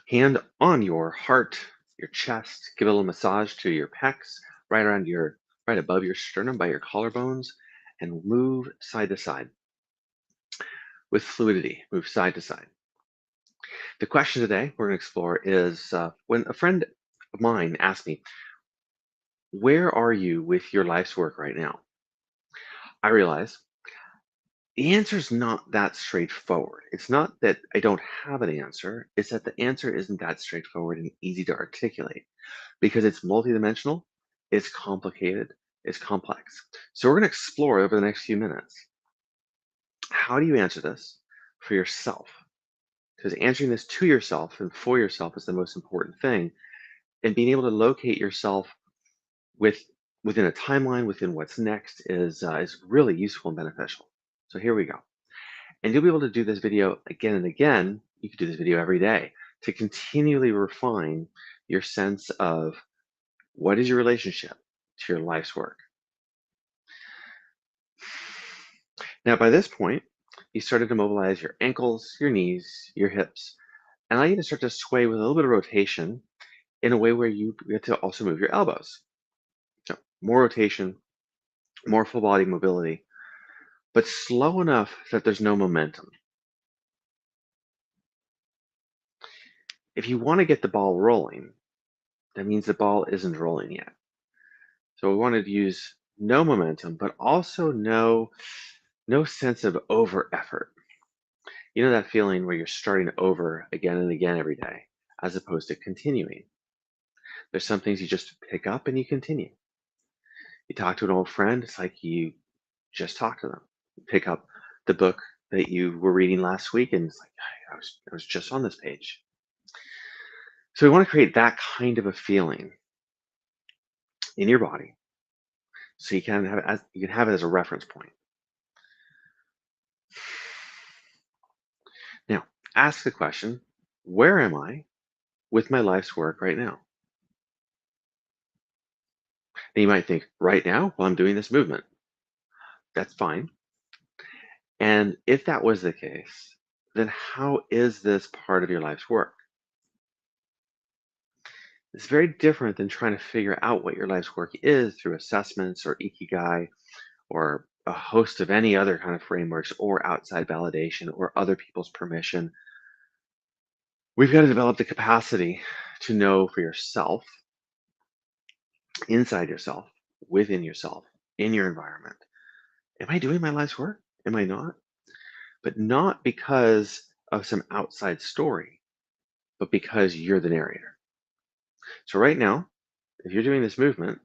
Hand on your heart, your chest. Give a little massage to your pecs, right above your sternum by your collarbones, and move side to side with fluidity. Move side to side. The question today we're going to explore is when a friend of mine asked me, "Where are you with your life's work right now?" I realize the answer is not that straightforward. It's not that I don't have an answer, it's that the answer isn't that straightforward and easy to articulate because it's multidimensional, it's complicated, it's complex. So we're going to explore over the next few minutes. How do you answer this for yourself? Because answering this to yourself and for yourself is the most important thing. And being able to locate yourself with within a timeline, within what's next, is really useful and beneficial. So here we go. And you'll be able to do this video again and again. You could do this video every day to continually refine your sense of what is your relationship to your life's work. Now, by this point, you started to mobilize your ankles, your knees, your hips, and allow you to start to sway with a little bit of rotation in a way where you get to also move your elbows. So more rotation, more full body mobility, but slow enough that there's no momentum. If you want to get the ball rolling, that means the ball isn't rolling yet. So we wanted to use no momentum, but also no sense of over effort. You know that feeling where you're starting over again and again every day, as opposed to continuing. There's some things you just pick up and you continue. You talk to an old friend, it's like you just talk to them. You pick up the book that you were reading last week, and it's like I was just on this page. So we want to create that kind of a feeling in your body, so you can have it as a reference point. Now, ask the question, where am I with my life's work right now? And you might think, right now, while I'm doing this movement, that's fine. And if that was the case, then how is this part of your life's work? It's very different than trying to figure out what your life's work is through assessments or ikigai or a host of any other kind of frameworks or outside validation or other people's permission. We've got to develop the capacity to know for yourself, inside yourself, within yourself, in your environment. Am I doing my life's work? Am I not? But not because of some outside story, but because you're the narrator. So right now, if you're doing this movement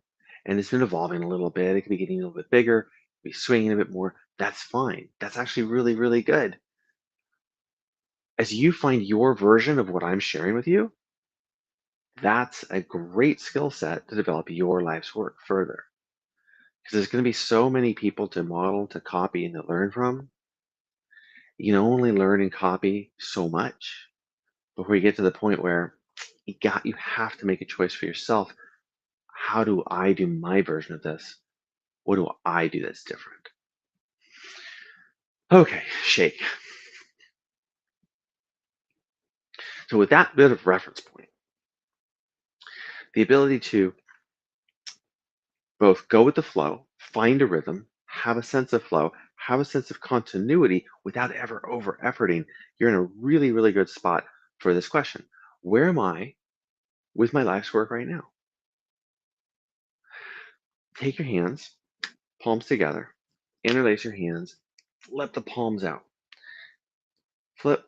and it's been evolving a little bit, it could be getting a little bit bigger, be swinging a bit more, that's fine. That's actually really, really good. As you find your version of what I'm sharing with you, that's a great skill set to develop your life's work further. Because there's going to be so many people to model, to copy, and to learn from. You can only learn and copy so much before you get to the point where you have to make a choice for yourself. How do I do my version of this? What do I do that's different? Okay, shake. So with that bit of reference point, the ability to both go with the flow, find a rhythm, have a sense of flow, have a sense of continuity without ever over efforting, you're in a really, really good spot for this question. Where am I with my life's work right now? Take your hands, palms together, interlace your hands, flip the palms out. Flip,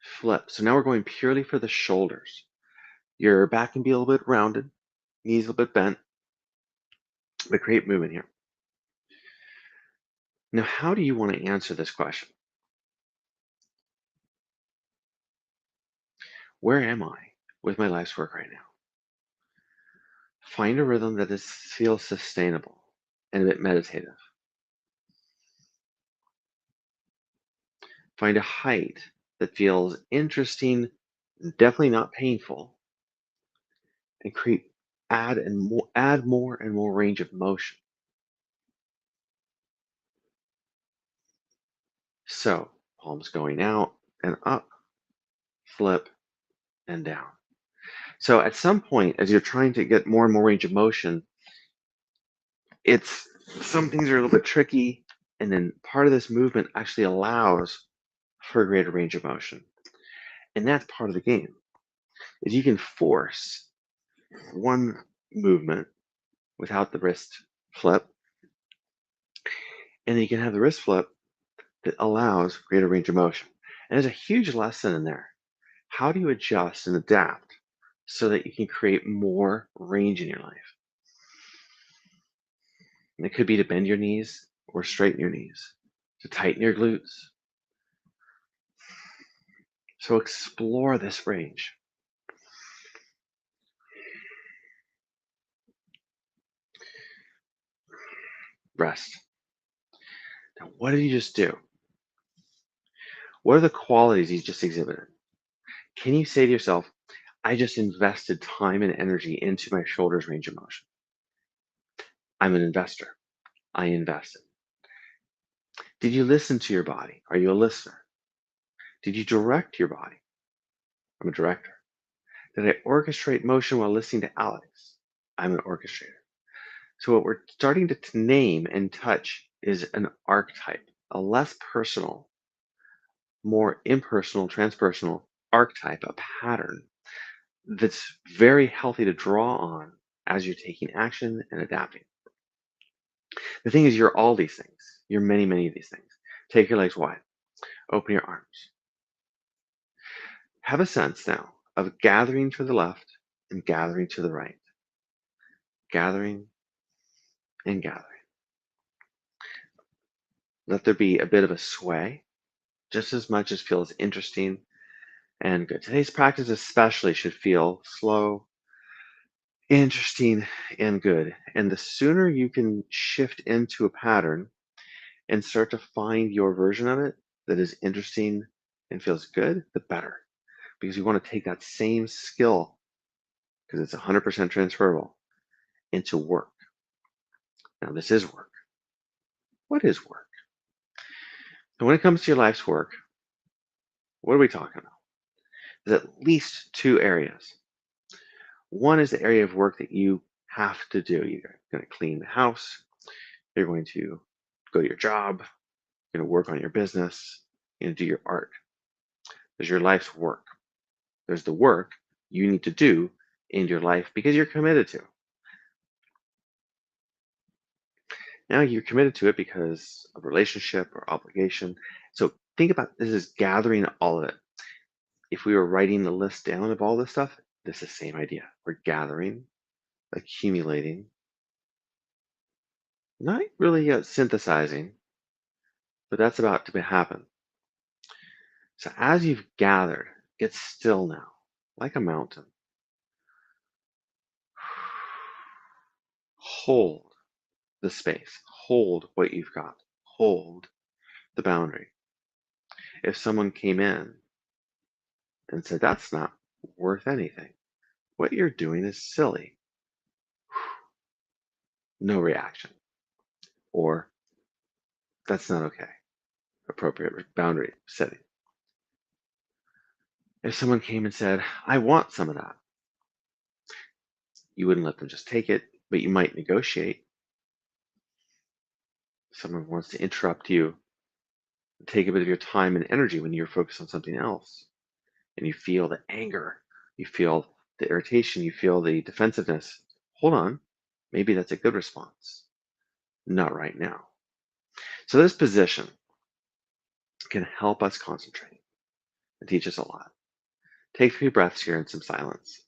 flip. So now we're going purely for the shoulders. Your back can be a little bit rounded, knees a little bit bent, but create movement here. Now, how do you want to answer this question? Where am I with my life's work right now? Find a rhythm that feels sustainable and a bit meditative. Find a height that feels interesting, definitely not painful, and add more and more range of motion. So palms going out and up, flip, and down. So at some point, as you're trying to get more and more range of motion, it's some things are a little bit tricky, and then part of this movement actually allows for a greater range of motion. And that's part of the game, is you can force one movement without the wrist flip, and then you can have the wrist flip that allows greater range of motion. And there's a huge lesson in there. How do you adjust and adapt so that you can create more range in your life? And it could be to bend your knees or straighten your knees, to tighten your glutes. So explore this range. Rest. Now, what did you just do? What are the qualities you just exhibited? Can you say to yourself, I just invested time and energy into my shoulders range of motion? I'm an investor. I invested. Did you listen to your body? Are you a listener? Did you direct your body? I'm a director. Did I orchestrate motion while listening to Alex? I'm an orchestrator. So what we're starting to name and touch is an archetype, a less personal, more impersonal, transpersonal archetype, a pattern that's very healthy to draw on as you're taking action and adapting. The thing is, you're all these things. You're many, many of these things. Take your legs wide. Open your arms. Have a sense now of gathering to the left and gathering to the right. Gathering and gathering. Let there be a bit of a sway, just as much as feels interesting and good. Today's practice especially should feel slow, interesting, and good. And the sooner you can shift into a pattern and start to find your version of it that is interesting and feels good, the better. Because you want to take that same skill, because it's 100% transferable, into work. Now, this is work. What is work? And when it comes to your life's work, what are we talking about? There's at least two areas. One is the area of work that you have to do. You're going to clean the house, you're going to go to your job, you're going to work on your business, you're going to do your art. There's your life's work. There's the work you need to do in your life because you're committed to. Now you're committed to it because of relationship or obligation. So think about this as gathering all of it. If we were writing the list down of all this stuff, this is the same idea. We're gathering, accumulating, not really synthesizing, but that's about to happen. So as you've gathered, get still now, like a mountain. Hold the space, hold what you've got, hold the boundary. If someone came in and said, that's not worth anything, what you're doing is silly, no reaction. Or, that's not okay, appropriate boundary setting. If someone came and said, I want some of that, you wouldn't let them just take it, but you might negotiate. Someone wants to interrupt you, take a bit of your time and energy when you're focused on something else, and you feel the anger, you feel the irritation, you feel the defensiveness. Hold on, maybe that's a good response. Not right now. So this position can help us concentrate and teach us a lot. Take 3 breaths here in some silence.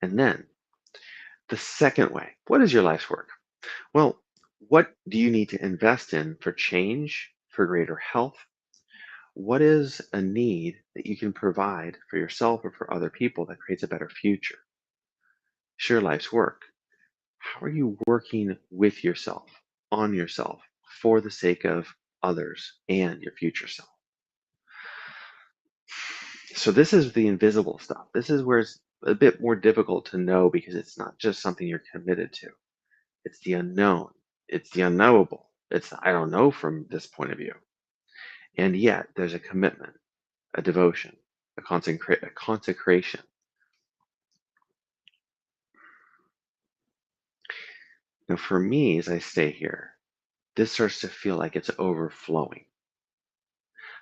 And then the second way, what is your life's work? Well, what do you need to invest in for change, for greater health? What is a need that you can provide for yourself or for other people that creates a better future? Share life's work. How are you working with yourself, on yourself, for the sake of others and your future self? So this is the invisible stuff. This is where a bit more difficult to know because it's not just something you're committed to. It's the unknown. It's the unknowable. It's the I don't know from this point of view. And yet there's a commitment, a devotion, a consecration. Now, for me, as I stay here, this starts to feel like it's overflowing.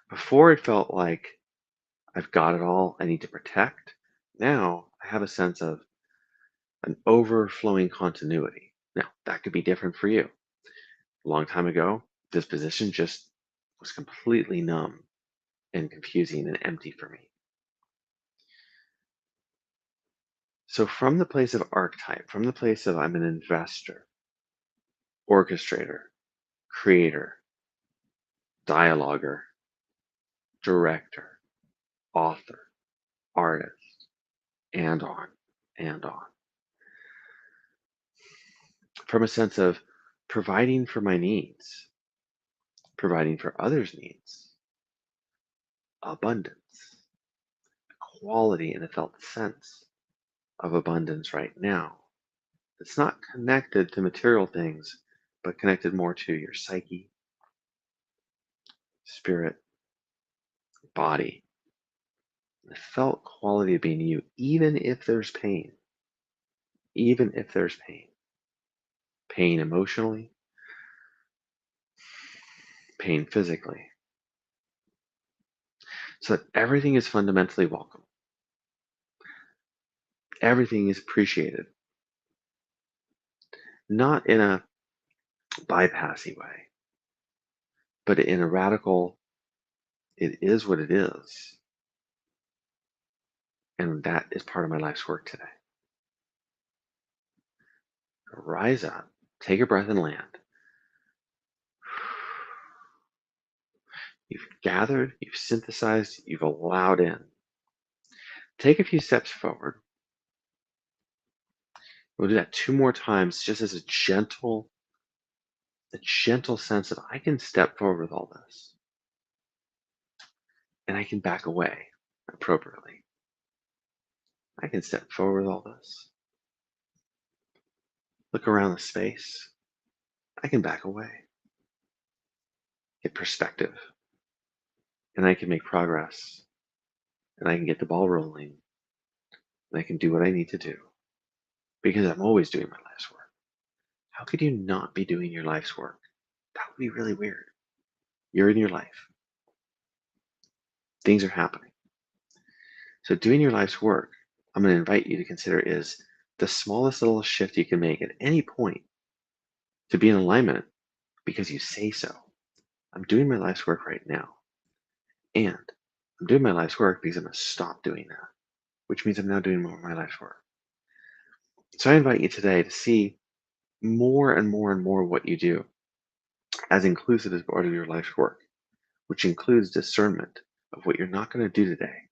Before it felt like I've got it all I need to protect. Now I have a sense of an overflowing continuity. Now, that could be different for you. A long time ago, this position just was completely numb and confusing and empty for me. So, from the place of archetype, from the place of I'm an investor, orchestrator, creator, dialoguer, director, author, artist, and on and on. From a sense of providing for my needs, providing for others' needs, abundance, quality, and a felt sense of abundance right now. It's not connected to material things, but connected more to your psyche, spirit, body, the felt quality of being you, even if there's pain, even if there's pain emotionally, pain physically, so that everything is fundamentally welcome. Everything is appreciated, not in a bypassy way, but in a radical, it is what it is. And that is part of my life's work today. Rise up, take a breath and land. You've gathered, you've synthesized, you've allowed in. Take a few steps forward. We'll do that 2 more times just as a gentle sense of I can step forward with all this and I can back away appropriately. I can step forward with all this. Look around the space. I can back away. Get perspective. And I can make progress. And I can get the ball rolling. And I can do what I need to do. Because I'm always doing my life's work. How could you not be doing your life's work? That would be really weird. You're in your life. Things are happening. So doing your life's work, I'm going to invite you to consider is the smallest little shift you can make at any point to be in alignment because you say so. I'm doing my life's work right now. And I'm doing my life's work because I'm going to stop doing that, which means I'm now doing more of my life's work. So I invite you today to see more and more and more what you do as inclusive as part of your life's work, which includes discernment of what you're not going to do today